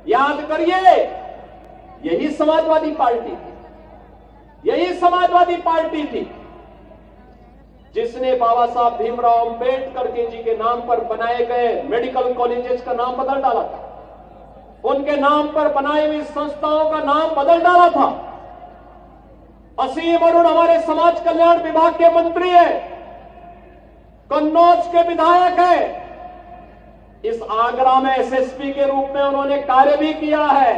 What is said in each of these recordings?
याद करिए, यही समाजवादी पार्टी थी, यही समाजवादी पार्टी थी जिसने बाबा साहब भीमराव अंबेडकर जी के नाम पर बनाए गए मेडिकल कॉलेजेस का नाम बदल डाला था, उनके नाम पर बनाई हुई संस्थाओं का नाम बदल डाला था। असीम अरुण हमारे समाज कल्याण विभाग के मंत्री है, कन्नौज के विधायक है, इस आगरा में एसएसपी के रूप में उन्होंने कार्य भी किया है।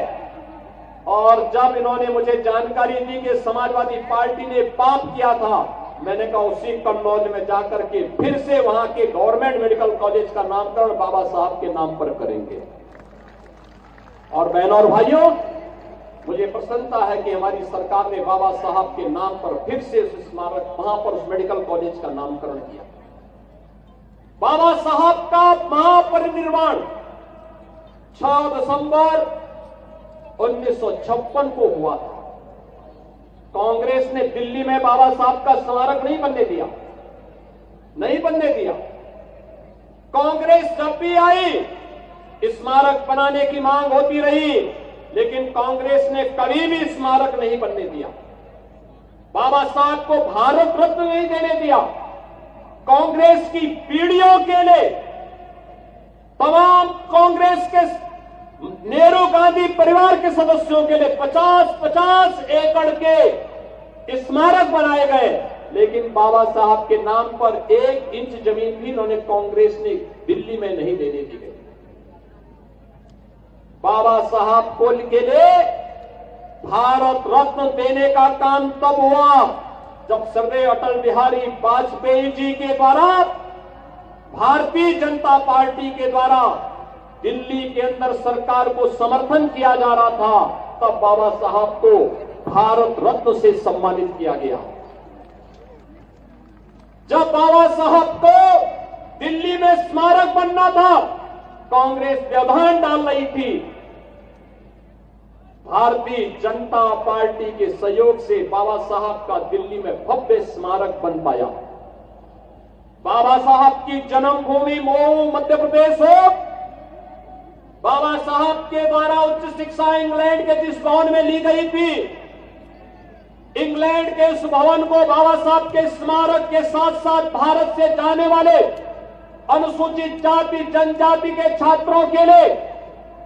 और जब इन्होंने मुझे जानकारी दी कि समाजवादी पार्टी ने पाप किया था, मैंने कहा उसी कन्नौज में जाकर के फिर से वहां के गवर्नमेंट मेडिकल कॉलेज का नामकरण बाबा साहब के नाम पर करेंगे। और बहनों और भाइयों, मुझे प्रसन्नता है कि हमारी सरकार ने बाबा साहब के नाम पर फिर से उस स्मारक, वहां पर उस मेडिकल कॉलेज का नामकरण किया। बाबा साहब का महापरिनिर्वाण 6 दिसंबर 1956 को हुआ था। कांग्रेस ने दिल्ली में बाबा साहब का स्मारक नहीं बनने दिया, नहीं बनने दिया। कांग्रेस जब भी आई स्मारक बनाने की मांग होती रही, लेकिन कांग्रेस ने कभी भी स्मारक नहीं बनने दिया। बाबा साहब को भारत रत्न नहीं देने दिया। कांग्रेस की पीढ़ियों के लिए तमाम कांग्रेस के नेहरू गांधी परिवार के सदस्यों के लिए 50-50 एकड़ के स्मारक बनाए गए, लेकिन बाबा साहब के नाम पर 1 इंच जमीन भी उन्होंने कांग्रेस ने दिल्ली में नहीं देने दी गई। बाबा साहब को के लिए भारत रत्न देने का काम तब हुआ जब श्रद्धेय अटल बिहारी वाजपेयी जी के द्वारा, भारतीय जनता पार्टी के द्वारा दिल्ली के अंदर सरकार को समर्थन किया जा रहा था। तब बाबा साहब को भारत रत्न से सम्मानित किया गया। जब बाबा साहब को दिल्ली में स्मारक बनना था, कांग्रेस व्यवधान डाल रही थी। भारतीय जनता पार्टी के सहयोग से बाबा साहब का दिल्ली में भव्य स्मारक बन पाया। बाबा साहब की जन्मभूमि मऊ मध्य प्रदेश हो, बाबा साहब के द्वारा उच्च शिक्षा इंग्लैंड के जिस भवन में ली गई थी, इंग्लैंड के उस भवन को बाबा साहब के स्मारक के साथ साथ भारत से जाने वाले अनुसूचित जाति जनजाति के छात्रों के लिए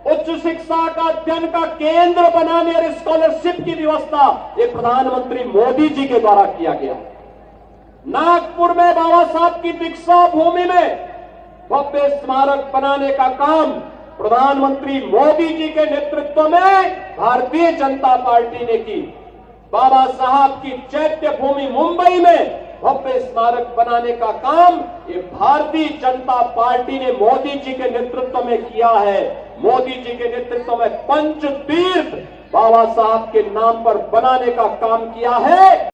उच्च शिक्षा का अध्ययन का केंद्र बनाने और स्कॉलरशिप की व्यवस्था ये प्रधानमंत्री मोदी जी के द्वारा किया गया। नागपुर में बाबा साहब की दीक्षा भूमि में भव्य स्मारक बनाने का काम प्रधानमंत्री मोदी जी के नेतृत्व में भारतीय जनता पार्टी ने की। बाबा साहब की चैत्य भूमि मुंबई में भव्य स्मारक बनाने का काम ये भारतीय जनता पार्टी ने मोदी जी के नेतृत्व में किया है। मोदी जी के नेतृत्व में पंच तीर्थ बाबा साहब के नाम पर बनाने का काम किया है।